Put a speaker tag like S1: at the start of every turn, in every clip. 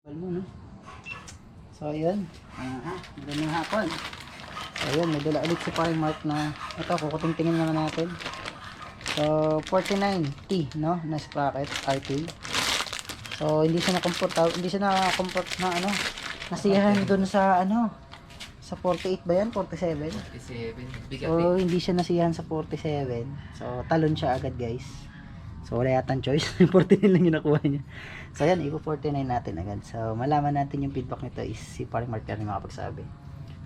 S1: Mo, no? So, ayun. Magandang hapon. So, ayun. May dala ulit si paring Mark na ito, kukutingtingin naman natin. So, 49T, no? Na sprocket, RT. So, hindi siya na-comfort na, ano, nasiyahan dun sa, ano, sa 48 ba yan? 47?
S2: 47. Bigat
S1: So, hindi siya nasiyahan sa 47. So, talon siya agad, guys. So, wala yatang choice. 49 lang yung nakuha niya. So, yan. Ipo-49 natin agad. So, malaman natin yung feedback nito is si paring Mark yan yung makapagsabi.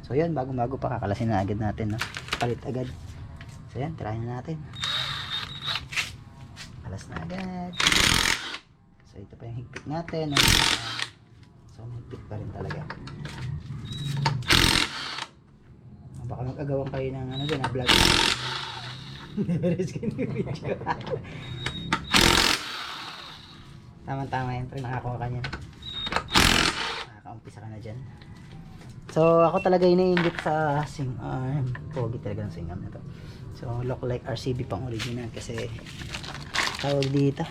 S1: So, yan. Bago-bago pa. Kakalasin na agad natin. No? Palit agad. So, yan. Try na natin. Kalas na agad. So, ito pa yung higpit natin. No? So, higpit pa rin talaga. Baka mag-agawan kayo ng ano dyan, vlog. Neveres kayo ng video. Tama-tama yan, pero nakakuha ka niyan. Nakaka-umpisa ka na dyan. So, ako talaga iniinggit sa sing arm. Pogi talaga ng sing arm na to. So, look like RCB pang original kasi tawag dito.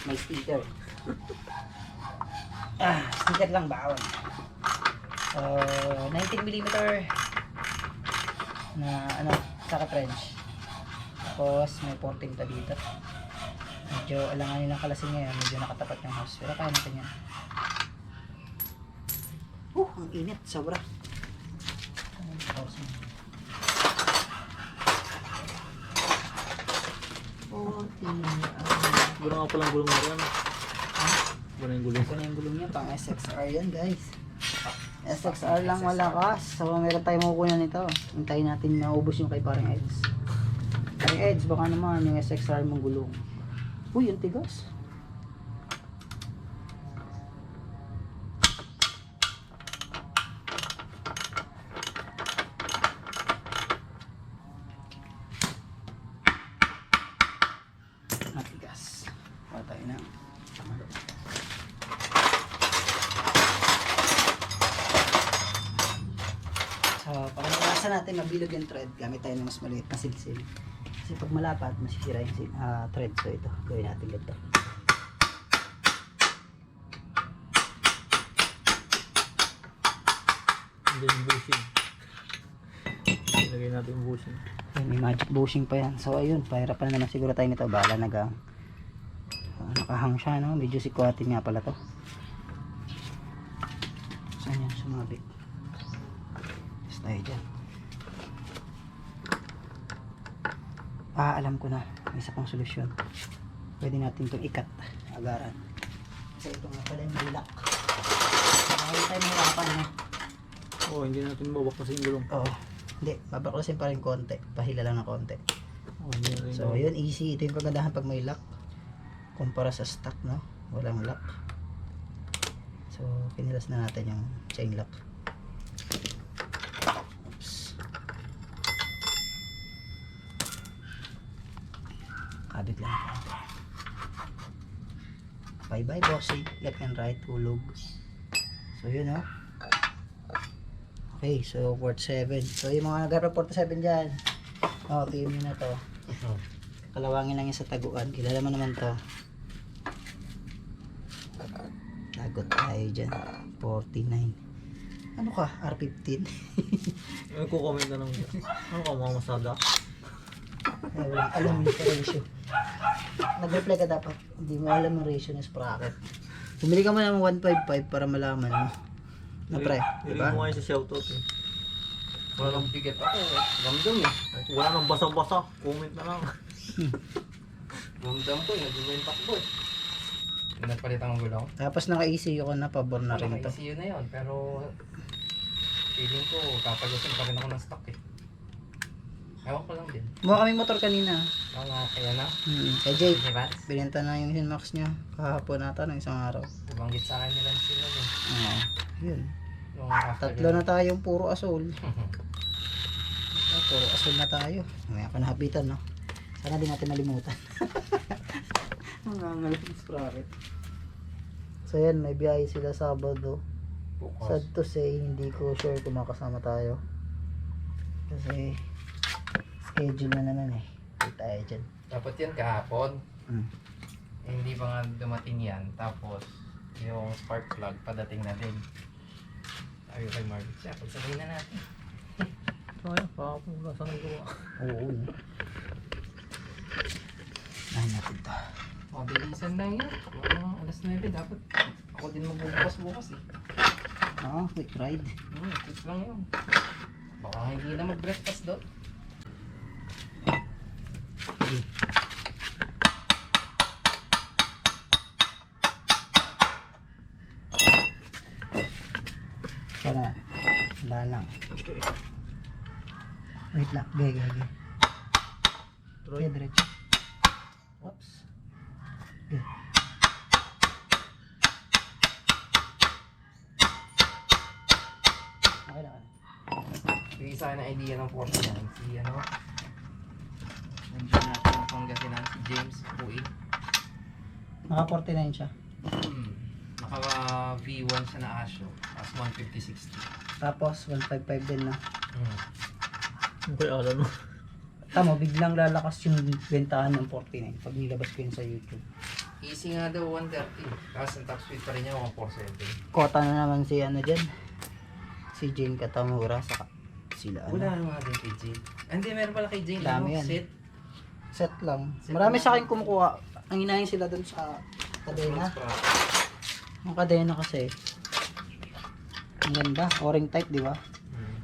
S1: May sticker. Sticker lang bawal. So, 19mm na ano, saka French. Tapos, may 14 pa dito. Medyo alanganin lang kalasin ngayon, medyo nakatapat yung house, pero kaya natin yan. Ang init, sobra.
S2: Gulong nga palang gulong na rin. Gulong yung gulong.
S1: Ito na yung gulong niya, pang SXR yan guys. SXR lang malakas. So meron tayong makukunan nito. Hintayin natin na ubos yung kay parang Eds. Parang Eds, baka naman yung SXR mong gulong. Uy, yung tigas. Matigas. Wala tayo na. Tamalo. So, para malasan natin mabilog yung thread, gamit tayo ng mas maliit na silsil. Kasi pag malapat, masisira yung thread. So, ito. Gawin natin ganito.
S2: Hindi yung bushing. Ilagay natin yung bushing.
S1: Ay, may magic bushing pa yan. So, ayun. Pahirapan na naman siguro tayo nito. Bahala nakahang siya, no? Medyo sikwatin nga pala to. Saan yan? Sumabit. Tapos tayo dyan. Alam ko na. May isa pang solusyon. Pwede natin itong ikat. Agaran. Kasi ito nga pala yung bilak. Hindi tayo mahirapan, no?
S2: Oo, hindi natin babakasin yung gulong.
S1: Oo. Hindi. Babaklasin pa rin konti. Pahila lang na konti.
S2: Hindi rin.
S1: So, yun. Easy. Ito yung kagandahan pag may lock. Kumpara sa stock, no? Walang lock. So, pinilas na natin yung chain lock. Oops. Kabit lang. Bye-bye, bossy. Left and right. Hulog. So, yun, no? Okay, so, port 7. So, yung mga nag-report 7 dyan. PM nyo na to. Kalawangin lang yan sa taguan. Kilala mo naman to. Tagot tayo dyan. 49. Ano ka? R15?
S2: May kukomment na lang. Ano ka mga masada?
S1: Walang alam yung ratio. Nag-reply ka dapat. Hindi mo alam yung ratio ng sprocket. Bumili ka mo ng 155 para malaman mo. Na pre, diba?
S2: Hindi mo ngayon sa shoutout eh.
S3: Wala nang bigat ako. Ramdam eh.
S2: Wala nang basa-basa. Comment na lang.
S3: Ramdam ko. Nag-win takbo eh. Nagpalitan ng gulong.
S1: Tapos naka-ECU ko na, pabor na rin to.
S3: Naka-ECU na yun. Pero feeling ko kapagusin pa rin ako ng stock eh. Ewan ko lang din.
S1: Mukha kaming motor kanina.
S3: Mga kaya na.
S1: Kay Jake,
S3: Diba?
S1: binenta na yung Hinmax niya. Kahapon nata ng isang araw.
S3: Nabanggit sa akin nila sila eh.
S1: Yun.
S3: Nung after
S1: Tatlo na tayong puro asol. Puro asol na tayo. May ako nahapitan, no? Sana di natin nalimutan. Ang ngalang sprocket. So yan, may biyahe sila Sabado. Sad to say, hindi ko sure kung makasama tayo. Kasi schedule na naman eh. Hindi tayo dyan.
S3: Dapat yan kahapon.
S1: Hmm.
S3: Eh, hindi pa nga dumating yan. Tapos Yung spark plug, padating na din. Sabi ko kay Marvin, siya, pagsabay na natin.
S2: Kaya, kahapon wala saan nagawa.
S1: Oo. Nahin natin ito.
S3: Mabilisan lang yun. Mga alas 9, dapat ako din magbubukas bukas eh.
S1: Oo, quick ride.
S3: Quick lang yun. Baka hindi na mag-breakfast doon.
S1: Sige. Sana, wala lang. Wait lang, gaya.
S2: Troy.
S1: Okay, diretso. Oops. Okay. Okay na.
S3: Bigay sa akin ang idea ng 49. Si ano? Nandiyan natin ang Pangasinan, si James Pui.
S1: Naka 49 siya.
S3: Naka V1 siya na Asio. As 150-60.
S1: Tapos 155 din na.
S2: Yung kay Alan mo.
S1: Tama, biglang lalakas yung bentahan ng 49 pag nilabas ko yun sa YouTube.
S3: Easy nga daw 130. Tapos ang top speed pa rin niya 147.
S1: Kota na naman si ano dyan. Si Jane Katamura saka sila ano.
S3: Wala naman din kay Jane. Hindi, meron pala kay Jane.
S1: Dami
S3: Ano,
S1: yan.
S3: set.
S1: Set lang.
S3: Set
S1: Marami
S3: lang.
S1: sa akin kumukuha. Ang inahin sila dun sa kadena. Ang kadena kasi ang ganda. O-ring type, di ba?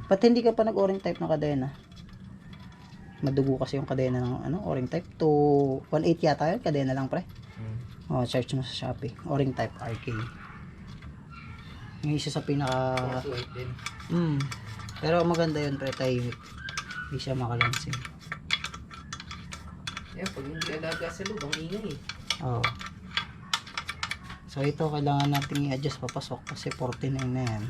S1: Ba't hindi ka pa nag-o-ring type na kadena? Madugo kasi yung kadena ng ano, o-ring type. To 1.8 yata yun. Kadena lang pre. O, search mo sa Shopee. O-ring type RK. Yung isa sa pinaka...
S3: 428 din.
S1: Pero maganda yun pre. Tahimik. Hindi siya makalansing.
S3: Yan, pag hindi alaga sa loob, ang ingay eh.
S1: Oo. So ito kailangan natin i-adjust papasok kasi 49 na yan.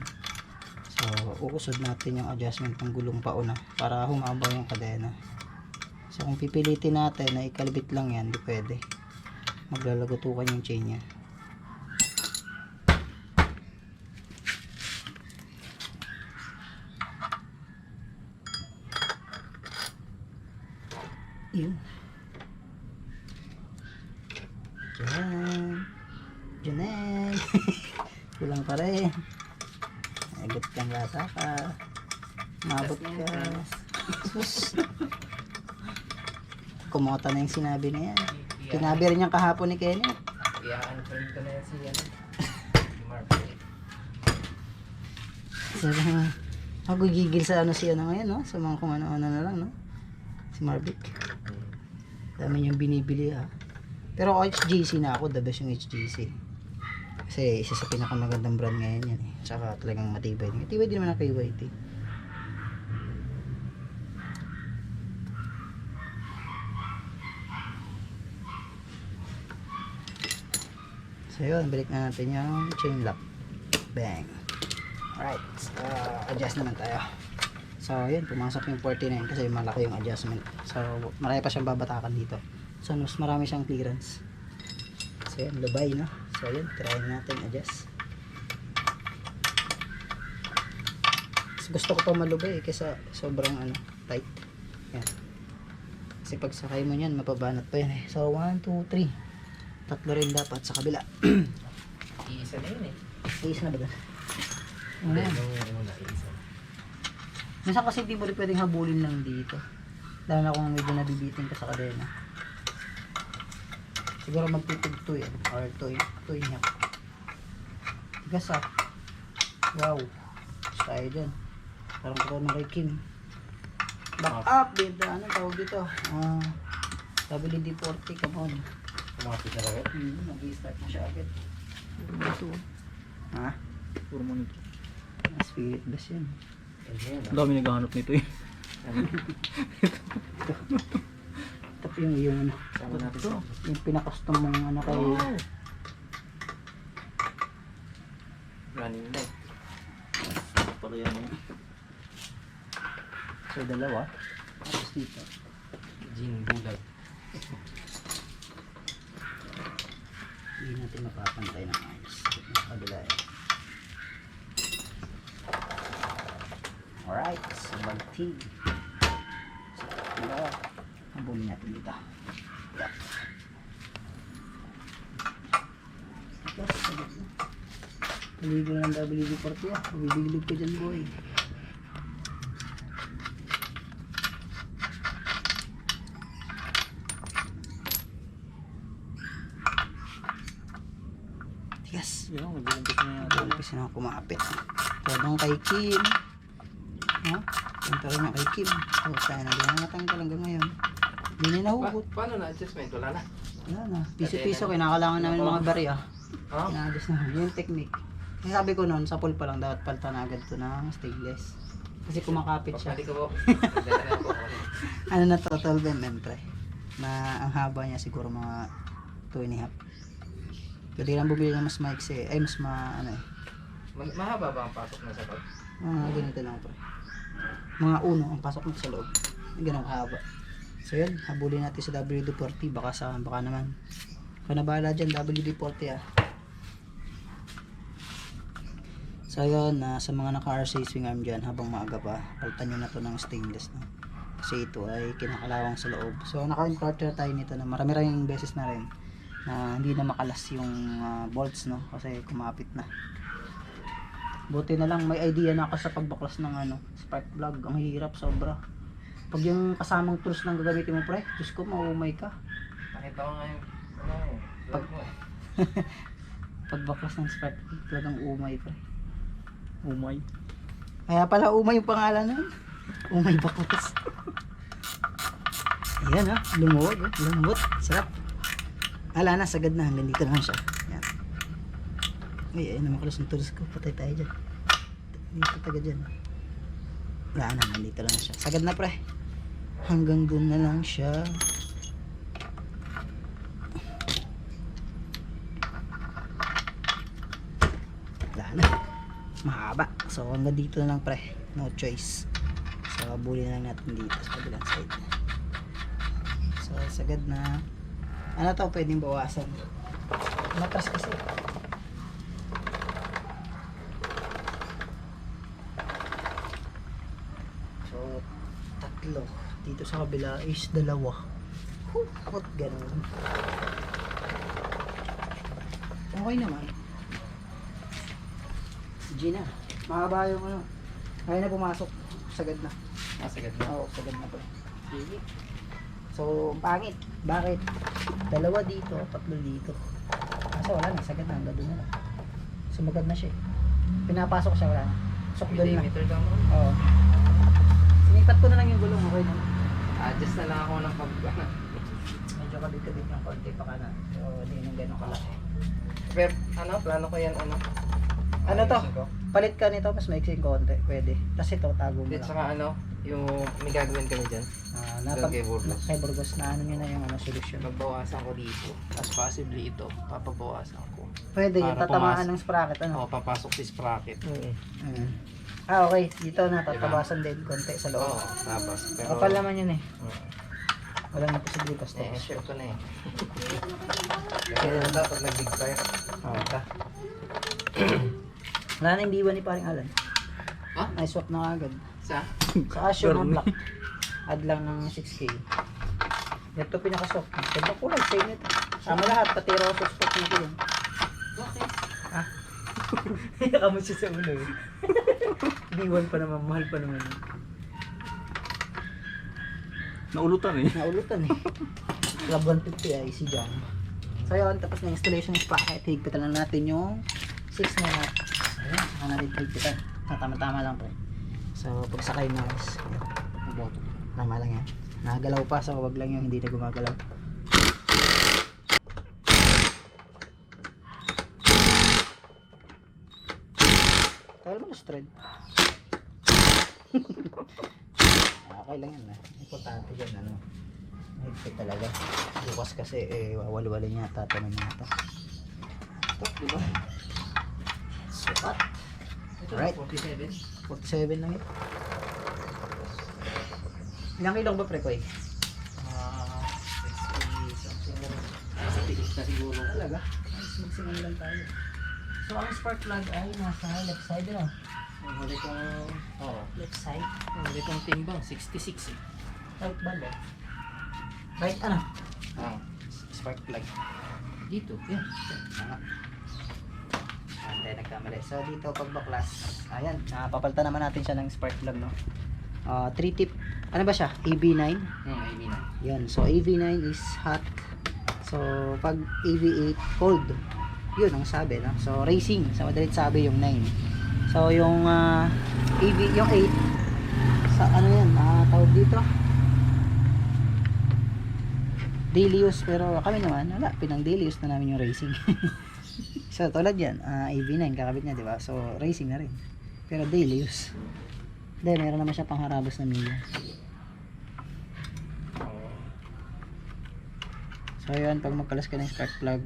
S1: So uusod natin yung adjustment ng gulong pauna para humaba yung kadena. So kung pipilitin natin na ikalbit lang yan, di pwede. Maglalagutukan yung chain niya. Yun. Diyan. Diyan. Kulang pa rin. Agot kang bata ka. Mabot ka. Sus. Kumota na yung sinabi na yan. Tinabi rin yung kahapon ni Kenny.
S3: I-unfriend ko na yan si ano. Si Marvin.
S1: Sabi nga, ako gigil sa ano siya na ngayon, no? Sa mga kung ano-ano na lang, no? Si Marvick. Dami niyang binibili, ha? Pero HGC na ako, the best yung HGC. Kasi isa sa pinakamagandang brand ngayon yan, eh. Tsaka talagang matibay. Matibay din naman ang KYT. So yun, balik na natin yung chain lock. Bang. Alright, adjust naman tayo. So yun, pumasok yung 49 kasi malaki yung adjustment. So marami pa siyang babatakan dito. So mas marami siyang clearance. So yun, lubay, no? So yun, try natin adjust. Mas gusto ko pa malubay kaysa sobrang ano, tight. Yan. Kasi pag sakay mo yan, mapabanat pa yan eh. So 1, 2, 3. Tatlo rin dapat sa kabila.
S3: Iisa na yun eh.
S1: Iisa na ba doon?
S3: Hindi, nung una, iisa.
S1: Minsan kasi di mo rin pwedeng habulin lang dito. Lalo na kung medyo nabibitin ka sa kadena. Siguro magtitid 2 yan. Or 2 yan. Tigas ah. Wow. Gusto tayo dyan. Parang ko ng kay Kim. Back up. Dito. Anong tawag dito? WD-40. Come on.
S3: Kumapit na lang eh.
S1: Nag-i-start na siya agad.
S2: Ito.
S1: Ha?
S2: Puro mo nito.
S1: Spirit bus yan.
S2: Ang dami naghahanap nito eh.
S1: Tapos yung
S3: Sama natin sa
S1: yung pinakastom mong ano kay
S3: running light.
S2: Pala yan eh.
S1: so dalawa. Tapos dito.
S3: Gin bulag.
S1: Hindi natin mapapantay ng ayos. Kabila eh. Alright, so mag-tea. So, habulin natin dito. Yep. Tapos, Paligo na ng WD-40 ah. Mabibilog ka dyan boy. Yes.
S2: Yun, nag-umpis na yata.
S1: Umpisa na kumapit. Todong kay Kim. Ha? Punta rin na kay Kim. So, tayo na din natanggal hanggang ngayon. Hindi na nahugot.
S3: Paano na adjustment? Wala na.
S1: Wala na. Piso-piso, kinakalangan namin mga barya.
S3: Ha?
S1: Inaadjust na. Yung technique. Yung sabi ko noon, sa pool pa lang, dapat palitan agad to ng stainless. Kasi kumakapit siya.
S3: Pagpali ko po. Dala na po.
S1: Ano na to, 12 mm pre. Na ang haba niya siguro mga 2.5. Pwede lang bumili ng mas maiksi. Ay, mas ano eh.
S3: Mahaba ba ang pasok na sa bag?
S1: Mga ganito lang pre. Mga uno ang pasok mo sa loob. Ganun kahaba. So yun, habulin natin sa WD-40. Baka naman. Kung nabahala dyan, WD-40 ah. So yun, sa mga naka-RC swing arm dyan, habang maaga pa, palitan nyo na to ng stainless. No? Kasi ito ay kinakalawang sa loob. So naka-encounter tayo nito na marami-raming beses na rin na hindi na makalas yung bolts, no? Kasi kumapit na. Buti na lang may idea na ako sa pagbaklas ng spark plug. Ang hirap sobra. Pag yung kasamang tools lang gagamitin mo pre, Diyos ko, maumay ka.
S3: Nakita ko nga yung
S1: Pag, pagbaklas ng spark plug, talagang umay pre.
S2: Umay.
S1: Kaya pala umay yung pangalan nun. Umay baklas. Ayan lumuwag lambot, sarap. Ala na, sagad na, hanggang dito naman siya. Ayan. Ay, ayun na makalas ng tools ko, patay tayo dyan. Dito taga dyan. Wala na, nandito lang siya. Sagad na pre. Hanggang dun na lang siya. Wala na. Mahaba. So hanggang dito na lang pre. No choice. So abulin na lang natin dito sa kabilang side. So sagad na. Ano to, pwedeng bawasan. Matras kasi. So tatlo. Dito sa kabila is dalawa. What ganun. Okay naman. Gina, mahaba yung kaya na pumasok. Sagad na.
S3: sagad na.
S1: Oo, sagad na po. Sige. So, pangit. Bakit? Dalawa dito, tatlo dito. Kaso wala na, sagad na. Hanggang doon na lang. Sumagad na siya. Pinapasok siya, wala na. Sukdol na.
S3: Millimeter lang mo.
S1: Oo. Sinipat ko na lang yung gulong, okay na.
S3: Adjust na lang ako ng
S1: Medyo kabit-kabit ng konti pa ka na. So, hindi nang gano'ng kalaki.
S3: Pero, plano ko yan,
S1: Ano to?
S3: ayusin ko.
S1: Palit ka nito, mas maiksing konti. Pwede. Tapos ito, tago mo
S3: At
S1: lang.
S3: saka yung may gagawin kami dyan.
S1: Napag
S3: kay Burgos.
S1: kay Burgos na ano nyo na yung solusyon.
S3: Magbawasan ko dito. Tapos possibly ito, papabawasan ko.
S1: Pwede yung
S3: Para
S1: tatamaan
S3: pumasok.
S1: ng sprocket, ano?
S3: Oo, papasok si sprocket.
S1: Okay. Dito na, tatabasan din konti sa loob.
S3: Oo, tapos. Pero,
S1: Kapal naman yun eh.
S3: Oo.
S1: Walang naposible basta.
S3: Share ko na eh. Kasi dapat nag-big fire.
S1: Okay. Wala na yung B1 ni paring Alan.
S3: Ha?
S1: Ay, swap na agad.
S3: Sa?
S1: Sa Asio ng black. Add lang ng 6K. Ito pinaka-swap. Sobrang kulay, same ito. Sama lahat, pati roses swap nito yun.
S3: Bakit?
S1: Kaya mo siya sa ulo eh. B1 pa naman, mahal pa naman.
S2: Naulutan eh.
S1: Naulutan eh. Club 150 ay si John. So yun, tapos na installation ng sprocket. Higpitan lang natin yung 6 na ayan, saka natin higpitan. Tama-tama lang pre. So pag sakay na guys, tama lang yan. Nakagalaw pa, so wag lang yung hindi na gumagalaw. Tagal mo na thread. Okay lang yan importante yan higpit talaga. Bukas kasi wawali-wali yata ito ng mga ito. Ito, diba? Sukat. Alright.
S3: 47.
S1: 47 lang ito. Ilang kilong ba pre ko eh?
S3: 60 something na rin. Sa tilis na siguro.
S1: Talaga? Magsingan lang tayo. So ang spark plug ay nasa left side na.
S3: Ang huli kong,
S1: Left side.
S3: ang huli kong timbang, 66 eh.
S1: Right ba left? Right ano?
S3: Spark plug. Dito, yan.
S1: Tama. Tayo nagkamali. So dito pag baklas, ayan, papalitan naman natin siya ng spark plug, no. 3 tip. Ano ba siya? AV9.
S3: AV9.
S1: Yan. So AV9 is hot. So pag AV8 cold. Yun ang sabi, no. So racing, sa madalit sabi yung 9. So yung yung 8 sa ano yan, tawag dito. Daily use, pero kami naman wala, pinang daily use na namin yung racing. So tulad yan, AV9 kakabit niya, di ba? So racing na rin, pero daily use. Then meron naman siya pangharabos na milya. So yun, pag magkalas ka ng spark plug,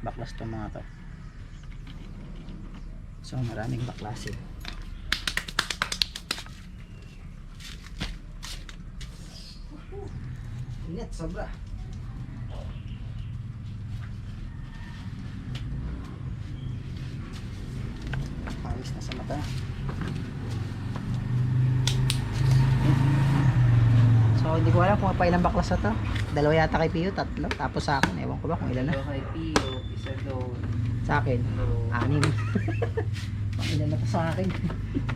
S1: baklas to mga to. So maraming baklasin. Init sobra. Pawis na sa mata. So hindi ko alam kung ilang baklas na to. Dalawa yata kay Pio, tatlo. Tapos sa akin, ewan ko ba kung ilan na.
S3: Kay Pio, isa doon.
S1: Sa akin, 6. Pang ilan na to sa akin.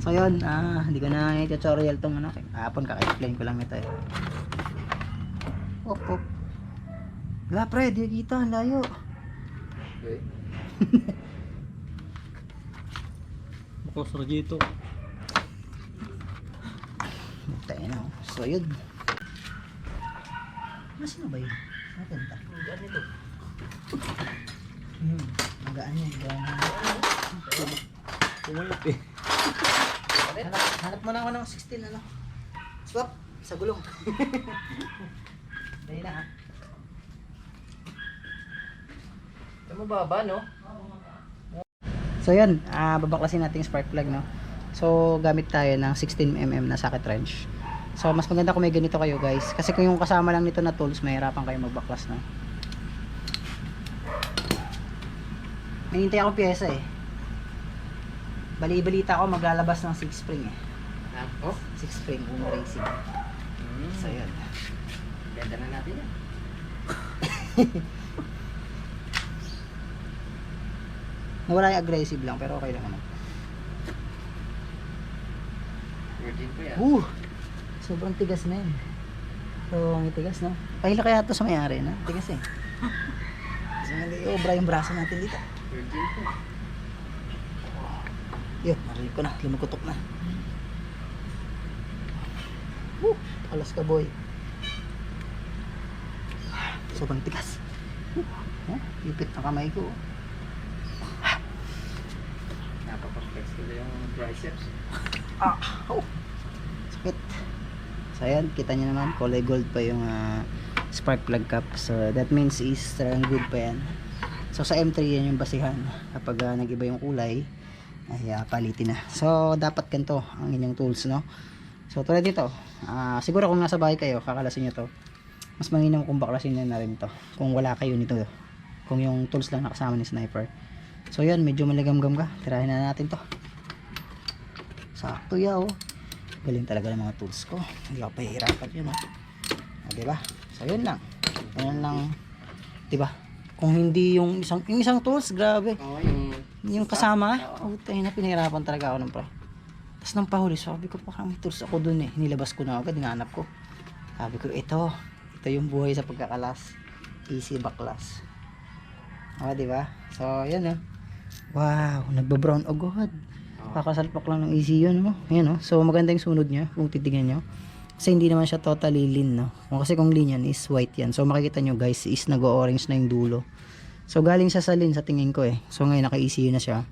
S1: So yun, hindi ko na i-tutorial tong ano. Kahapon kaka-explain ko lang ito eh. Op. Wala pre, di kita, ang layo.
S3: Okay.
S2: Baklas na dito.
S1: Tayo na. So yun. Nasaan na ba yun? Natenta.
S3: Ano ito?
S1: Magaan yun.
S2: Pumayot eh.
S1: Hanap mo na ako ng 16 ano. Swap sa gulong. Dahil na ha.
S3: Ito mababa, no?
S1: So yun, babaklasin natin yung spark plug, no. So gamit tayo ng 16mm na socket wrench. So mas maganda kung may ganito kayo guys, kasi kung yung kasama lang nito na tools, mahirapan kayo magbaklas, no. Hinihintay ako pyesa eh. Bali-balita ako maglalabas ng 6 spring eh.
S3: Oh?
S1: 6 spring Uno Racing. So yun.
S3: Benta na natin yan.
S1: Nawala yung aggressive lang, pero okay lang naman.
S3: Virgin po yan.
S1: Sobrang tigas na yun. So, ang tigas, no? Pahila kaya ito sa may-ari, na? Tigas eh. So, hindi i-obra yung braso natin dito.
S3: Virgin po.
S1: Yun, narinig ko na. Lumukutok na. Alas ka, boy. Sobrang tigas. Ipit na kamay ko.
S3: Napapag-flex ko yung triceps.
S1: Sakit. So ayan, kita nyo naman, kulay gold pa yung spark plug cap. So that means is good pa yan. So sa M3 yan yung basihan. Kapag nag-iba yung kulay, ay palitin na. So dapat ganito ang inyong tools, no? So tulad dito, siguro kung nasa bahay kayo, kakalasin nyo to. Mas manginam kung baklasin nyo na rin to. Kung wala kayo nito, kung yung tools lang nakasama ni sniper. So yan, medyo maligamgam ka. Tirahin na natin to. Sakto yaw. Galing talaga ng mga tools ko. Hindi ako pahihirapan yun. Diba? So yun lang. Yun lang. Diba? Kung hindi yung isang tools, grabe.
S3: Oo,
S1: Yung kasama, tayo na pinahirapan talaga ako ng pre. Tapos nang pahuli, sabi ko pa may tools ako dun eh. Nilabas ko na agad, hinanap ko. Sabi ko, ito yung buhay sa pagkakalas. Easy baklas. Diba? So yan wow, nagba-brown agad. Kakasalpak lang ng easy yun, no? Ayan, no? So maganda yung sunod niya kung titignan nyo, kasi hindi naman siya totally lean, no? Kasi kung lean yan is white yan. So makikita nyo guys is nag-orange na yung dulo. So galing siya sa lean sa tingin ko eh. So ngayon naka-ECU na siya.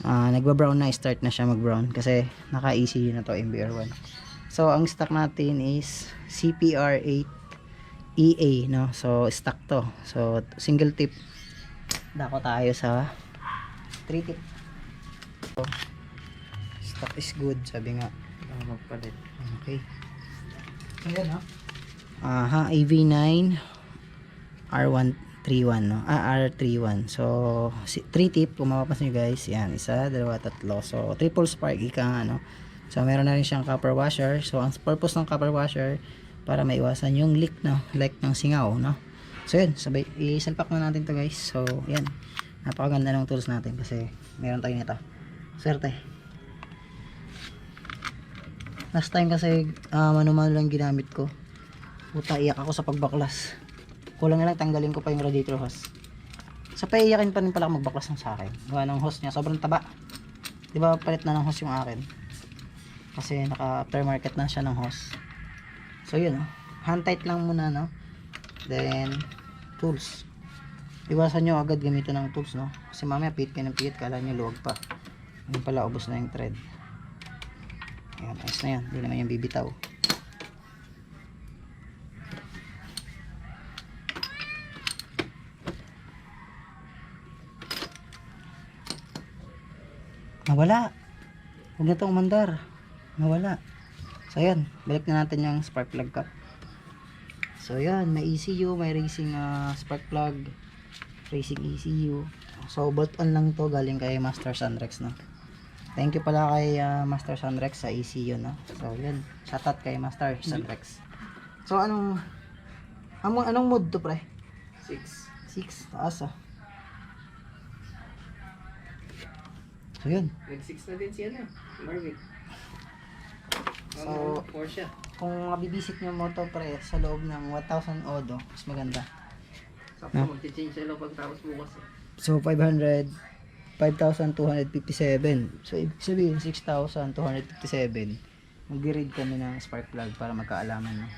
S1: Nagba-brown na, start na siya mag-brown kasi naka-ECU na to, MBR1. So ang stock natin is CPR8 EA, no? So stock to. So single tip. Dako tayo sa 3 tip. So, stock is good, sabi nga.
S3: magpalit.
S1: Okay. So yan, no? AV9 R131, no? R31. So 3 tip, kung mapapansin nyo guys, yan, isa, dalawa, tatlo. So triple spark, ika nga, no? So meron na rin siyang copper washer. So ang purpose ng copper washer, para maiwasan yung leak, no? Like ng singaw, no? So yun, sabay isalpak na natin to guys. So yan, Napakaganda ng tools natin kasi meron tayo nito. Swerte. Last time kasi manual lang ginamit ko. Puta, iyak ako sa pagbaklas. Kulang na lang tanggalin ko pa yung radiator hose. Sa paiyakin pa rin pala ako magbaklas ng sa akin. Gawa ng hose niya, sobrang taba. Diba palit na ng hose yung akin. Kasi naka aftermarket na siya ng hose. So yun, hand tight lang muna, no? Then tools. Iwasan nyo agad gamitin ng tools, no? Kasi mamaya pihit kayo ng pihit, kala nyo luwag pa. Ngayon pala, ubos na yung thread. Ayan, ayos na yan. Hindi naman yung bibitaw. Nawala. Huwag na itong umandar. Nawala. So ayan, balik na natin yung spark plug cap. So ayan, may ECU, may racing spark plug, racing ECU. So bolt on lang to, galing kay Master Sunrex, no. Thank you pala kay Master Sunrex sa ECU, no. So yun, shoutout kay Master Sunrex. So anong mode to, pre? 6 taas, ah. So yun.
S3: Nag-6 na din siya na. Marvin.
S1: So,
S3: 4 siya.
S1: kung mabibisit nyo mo to, pre, sa loob ng 1,000 odo, mas maganda.
S3: Sakto, mag-change siya lang pagtapos bukas.
S1: So 5,257. So ibig sabihin 6,257. Mag-read kami ng spark plug para magkaalaman, no?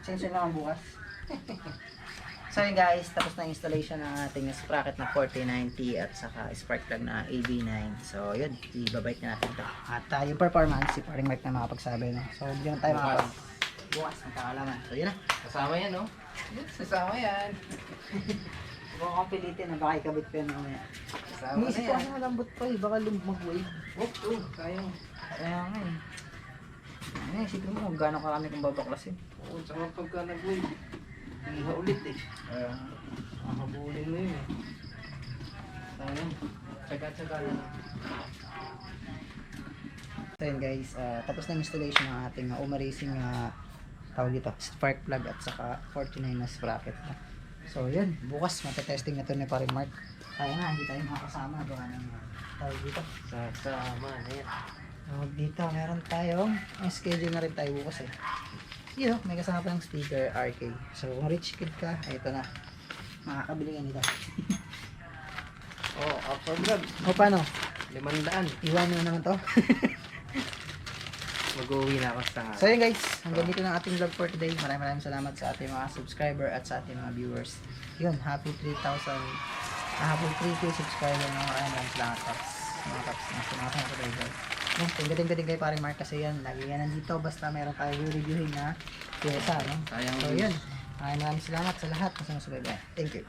S1: Sensor naman bukas. So yun guys, tapos na installation ng ating sprocket na 4090 at saka spark plug na AB9. So yun, ibabike na natin ito. At yung performance, si paring Mike na makapagsabi, no? So bigyan tayo bukas ng kakalaman. So yun na.
S3: Kasama yan, no? Kasama yan.
S1: Huwag akong pilitin na baka ikabit ko yan mamaya.
S3: Kasama na
S1: Inisip ko
S3: yan.
S1: kasi malambot pa eh, baka mag-wave.
S3: Sayang.
S1: Kaya nga eh. Ano, isipin mo kung gano'ng karami kong babaklasin.
S3: Oo, tsaka pagka nag-wave, iha ulit eh. Mahabulin mo yun eh. Sayang. Tsaga-tsaga na lang.
S1: So yun guys, tapos na yung installation ng ating Uma Racing tawag dito, spark plug at saka 49 na sprocket. So yun, bukas matetesting na ito ni Paring Mark. Kaya nga, hindi tayo makakasama gawa ng tawag dito.
S3: Sasama na yan.
S1: Tawag dito, meron tayong, may schedule na rin tayo bukas eh. Yun, may kasama pa ng speaker RK. So kung rich kid ka, ay ito na. Makakabili ka nito.
S3: Oh, upper vlog.
S1: O paano?
S3: 500.
S1: Iwan nyo naman to.
S3: Mag-uwi na ako sa...
S1: So yun guys, hanggang dito ng ating vlog for today. Maraming salamat sa ating mga subscriber at sa ating mga viewers. Yun, happy 3K subscriber na maraming salamat Paps. Mga Paps, mga subscriber. Yun, tinggating kay Paring Mark kasi yan, lagi yan nandito basta meron tayo reviewin na pyesa, no?
S3: Sayang
S1: So yun, maraming salamat sa lahat na sumusubaybay. Thank you.